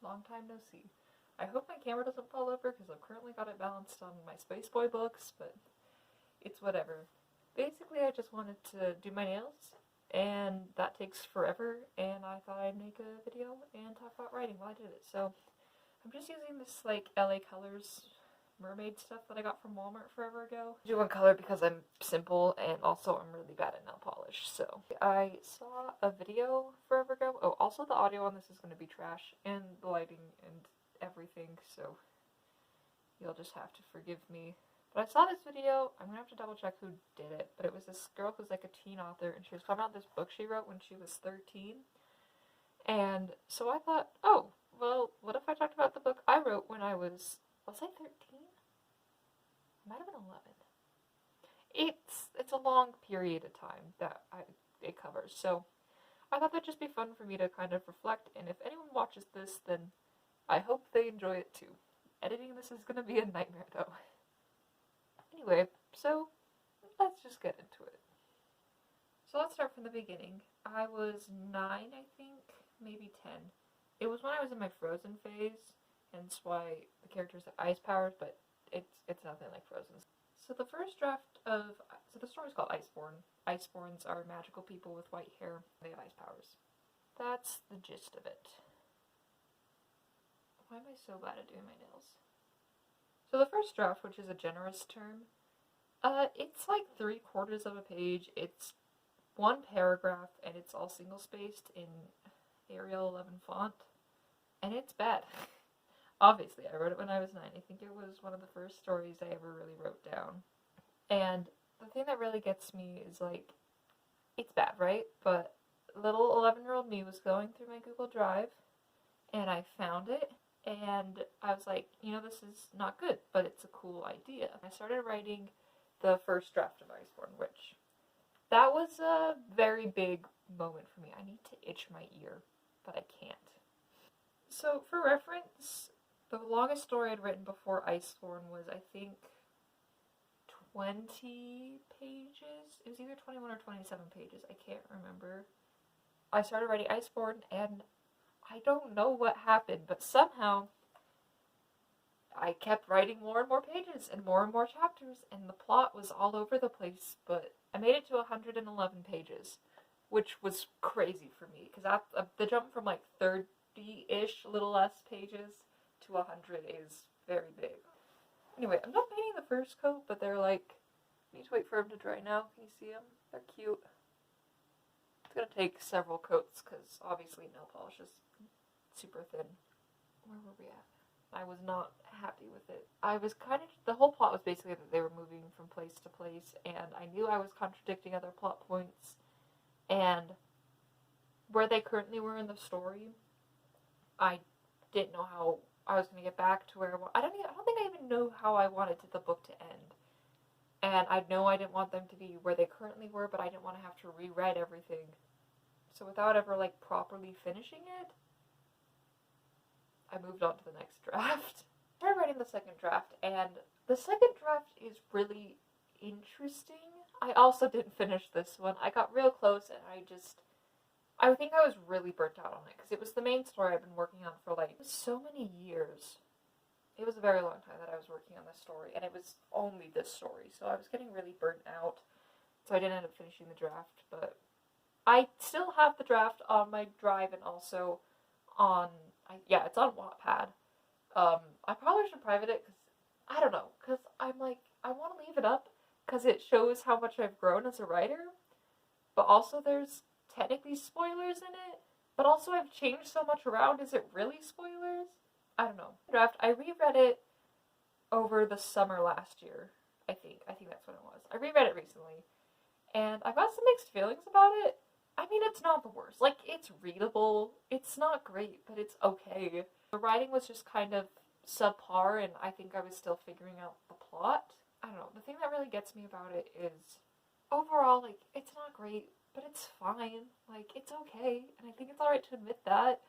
long time no see. I hope my camera doesn't fall over because I've currently got it balanced on my Space Boy books, but it's whatever. Basically, I just wanted to do my nails, and that takes forever, and I thought I'd make a video and talk about writing while I did it. So I'm just using this like LA Colors mermaid stuff that I got from Walmart forever ago. I do one color because I'm simple, and also I'm really bad at nail polish. So I saw a video forever ago. Oh, also the audio on this is going to be trash, and the lighting and everything, so you'll just have to forgive me. But I saw this video, I'm gonna have to double check who did it, but it was this girl who's like a teen author, and she was talking about this book she wrote when she was 13. And so I thought, oh, well, what if I talked about the book I wrote when I was I 13? I might have been 11. It's a long period of time that it covers, so I thought that'd just be fun for me to kind of reflect, and if anyone watches this, then I hope they enjoy it too. Editing this is gonna be a nightmare though. Anyway, so let's just get into it. So let's start from the beginning. I was 9, I think, maybe 10. It was when I was in my Frozen phase, hence why the characters have ice powers, but it's nothing like Frozen. So the first draft of, so the story's called Iceborn. Iceborns are magical people with white hair. They have ice powers. That's the gist of it. Why am I so bad at doing my nails? So the first draft, which is a generous term, it's like 3/4 of a page. It's one paragraph, and it's all single-spaced in Arial 11 font, and it's bad. Obviously, I wrote it when I was 9. I think it was one of the first stories I ever really wrote down. And the thing that really gets me is, like, it's bad, right? But little 11-year-old me was going through my Google Drive, and I found it, and I was like, you know, this is not good, but it's a cool idea. I started writing the first draft of Iceborn, which, that was a very big moment for me. I need to itch my ear, but I can't. So, for reference, the longest story I'd written before Iceborn was, I think, 20 pages? It was either 21 or 27 pages, I can't remember. I started writing Iceborn, and I don't know what happened, but somehow I kept writing more and more pages and more chapters, and the plot was all over the place, but I made it to 111 pages, which was crazy for me, because the jump from like 30-ish, a little less pages, to 100 is very big. Anyway, I'm not painting the first coat, but they're like, I need to wait for them to dry now. Can you see them? They're cute. It's gonna take several coats, because obviously nail polish is super thin. Where were we at? I was not happy with it. The whole plot was basically that they were moving from place to place, and I knew I was contradicting other plot points, and where they currently were in the story, I didn't know how I was going to get back to where I don't think I even know how I wanted the book to end. And I know I didn't want them to be where they currently were, but I didn't want to have to rewrite everything. So without ever like properly finishing it, I moved on to the next draft. I started writing the second draft, and the second draft is really interesting. I also didn't finish this one. I got real close, and I think I was really burnt out on it, because it was the main story I've been working on for like so many years. It was a very long time that I was working on this story, and it was only this story, so I was getting really burnt out, so I didn't end up finishing the draft, but I still have the draft on my drive, and also on, it's on Wattpad. I probably should private it, because, I don't know, because I'm like, I want to leave it up, because it shows how much I've grown as a writer, but also there's technically spoilers in it, but also I've changed so much around, is it really spoilers? I don't know. Draft, I reread it over the summer last year, I think that's when it was. I reread it recently, and I've got some mixed feelings about it. I mean, it's not the worst. Like, it's readable, it's not great, but it's okay. The writing was just kind of subpar, and I think I was still figuring out the plot. I don't know, the thing that really gets me about it is, overall, like, it's not great, but it's fine. Like, it's okay, and I think it's alright to admit that.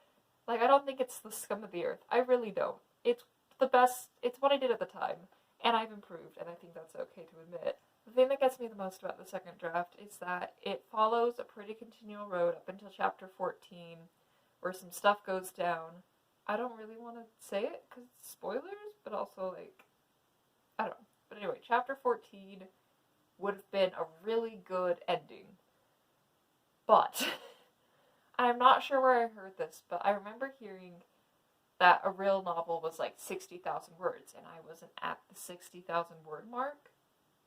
Like, I don't think it's the scum of the earth. I really don't. It's the best, it's what I did at the time, and I've improved, and I think that's okay to admit. The thing that gets me the most about the second draft is that it follows a pretty continual road up until chapter 14, where some stuff goes down. I don't really want to say it because it's spoilers, but also, like, I don't know. But anyway, chapter 14 would have been a really good ending. But, I'm not sure where I heard this, but I remember hearing that a real novel was like 60,000 words, and I wasn't at the 60,000 word mark.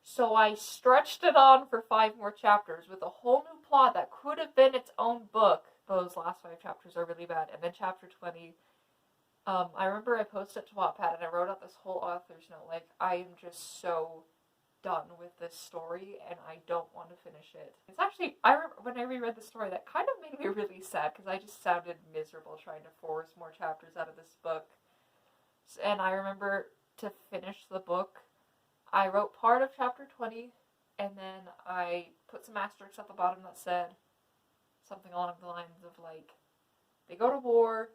So I stretched it on for 5 more chapters with a whole new plot that could have been its own book. Those last 5 chapters are really bad. And then chapter 20, I remember I posted it to Wattpad and I wrote out this whole author's note. Like, I am just so done with this story and I don't want to finish it. It's actually, when I reread the story, that kind of made me really sad because I just sounded miserable trying to force more chapters out of this book. And I remember to finish the book, I wrote part of chapter 20 and then I put some asterisks at the bottom that said something along the lines of, like, they go to war,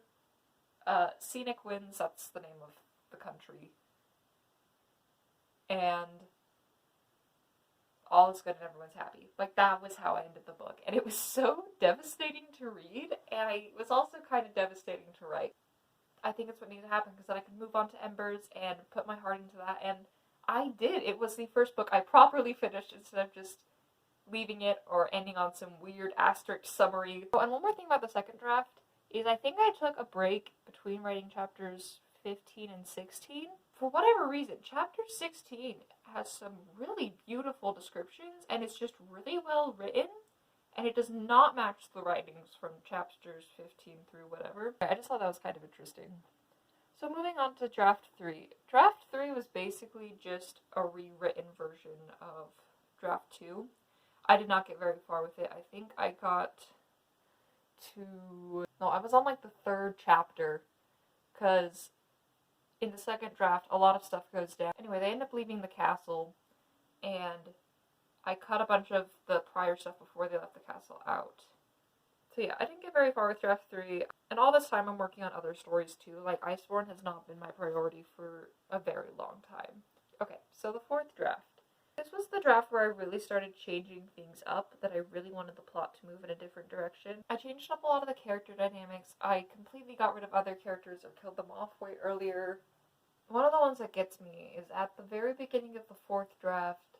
Scenic wins, that's the name of the country, and all is good and everyone's happy. Like, that was how I ended the book. And it was so devastating to read, and it was also kind of devastating to write. I think it's what needed to happen, because then I could move on to Embers and put my heart into that, and I did. It was the first book I properly finished instead of just leaving it or ending on some weird asterisk summary. Oh, and one more thing about the second draft is I think I took a break between writing chapters 15 and 16. For whatever reason, chapter 16 has some really beautiful descriptions, and it's just really well written, and it does not match the writings from chapters 15 through whatever. I just thought that was kind of interesting. So moving on to draft 3. Draft 3 was basically just a rewritten version of draft 2. I did not get very far with it. I think I got to... No, I was on like the 3rd chapter, because in the second draft, a lot of stuff goes down. Anyway, they end up leaving the castle, and I cut a bunch of the prior stuff before they left the castle out. So yeah, I didn't get very far with draft 3, and all this time I'm working on other stories too. Like, Iceborn has not been my priority for a very long time. Okay, so the 4th draft. This was the draft where I really started changing things up, that I really wanted the plot to move in a different direction. I changed up a lot of the character dynamics. I completely got rid of other characters or killed them off way earlier. One of the ones that gets me is at the very beginning of the 4th draft,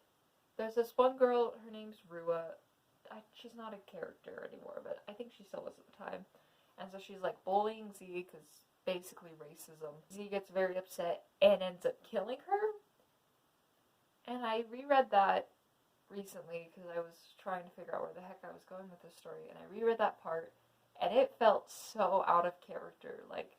there's this one girl, her name's Rua. She's not a character anymore, but I think she still was at the time. And so she's like bullying Z because basically racism. Z gets very upset and ends up killing her. And I reread that recently because I was trying to figure out where the heck I was going with this story. And I reread that part, and it felt so out of character. Like,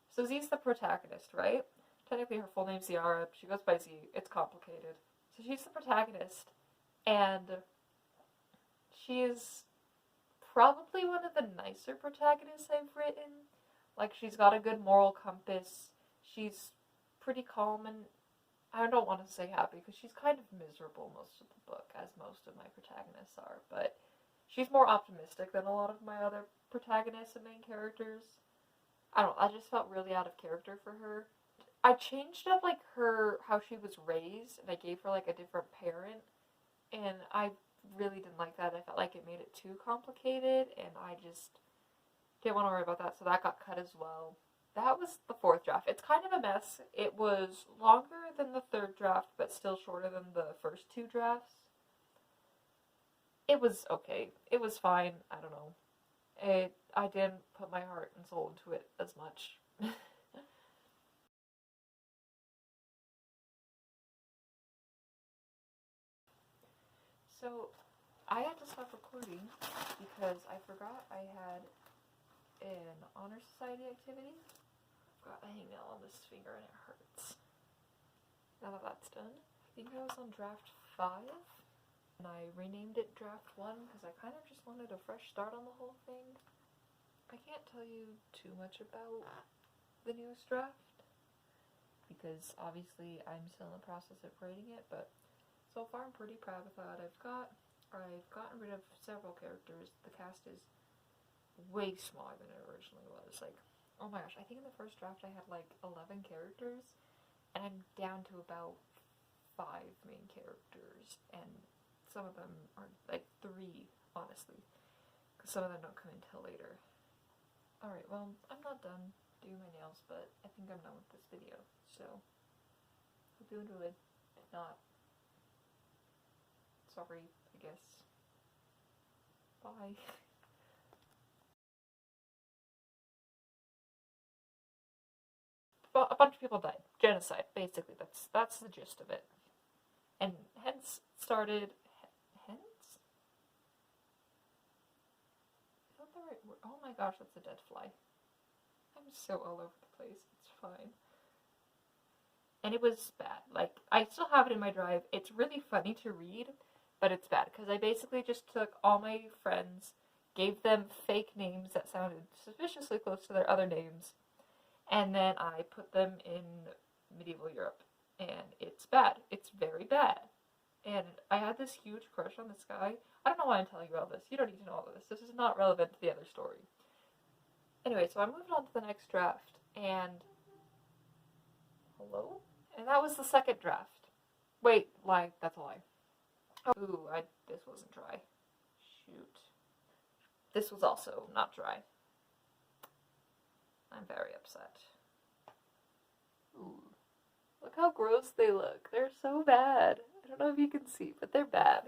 so Z's the protagonist, right? Technically her full name's Ziara. She goes by Z. It's complicated. So she's the protagonist, and she's probably one of the nicer protagonists I've written. Like, she's got a good moral compass. She's pretty calm, and I don't want to say happy because she's kind of miserable most of the book, as most of my protagonists are, but she's more optimistic than a lot of my other protagonists and main characters. I don't know, I just felt really out of character for her. I changed up, like, how she was raised, and I gave her, like, a different parent, and I really didn't like that. I felt like it made it too complicated, and I just didn't want to worry about that, so that got cut as well. That was the 4th draft. It's kind of a mess. It was longer than the 3rd draft, but still shorter than the first 2 drafts. It was okay. It was fine. I don't know. I didn't put my heart and soul into it as much. So, I had to stop recording because I forgot I had an honor society activity. Got a hangnail on this finger and it hurts. Now that that's done, I think I was on draft 5, and I renamed it draft 1 because I kind of just wanted a fresh start on the whole thing. I can't tell you too much about the newest draft because obviously I'm still in the process of writing it, but so far I'm pretty proud of what I've got. I've gotten rid of several characters. The cast is way smaller than it originally was. Like, oh my gosh, I think in the first draft I had like 11 characters, and I'm down to about 5 main characters, and some of them are like 3, honestly, because some of them don't come until later. Alright, well, I'm not done. do my nails, but I think I'm done with this video. So, hope you enjoyed. If not, sorry, I guess. Bye. A bunch of people died. Genocide, basically. That's the gist of it. And hence started... Hence? Is that the right word? Oh my gosh, that's a dead fly. I'm so all over the place. It's fine. And it was bad. Like, I still have it in my drive. It's really funny to read, but it's bad. Because I basically just took all my friends, gave them fake names that sounded suspiciously close to their other names, and then I put them in medieval Europe. And it's bad. It's very bad. And I had this huge crush on this guy. I don't know why I'm telling you all this. You don't need to know all of this. This is not relevant to the other story. Anyway, so I moved on to the next draft, and... Hello? And that was the second draft. Wait, lie. That's a lie. Ooh, this wasn't dry. Shoot. This was also not dry. I'm very upset. Ooh. Look how gross they look. They're so bad. I don't know if you can see, but they're bad.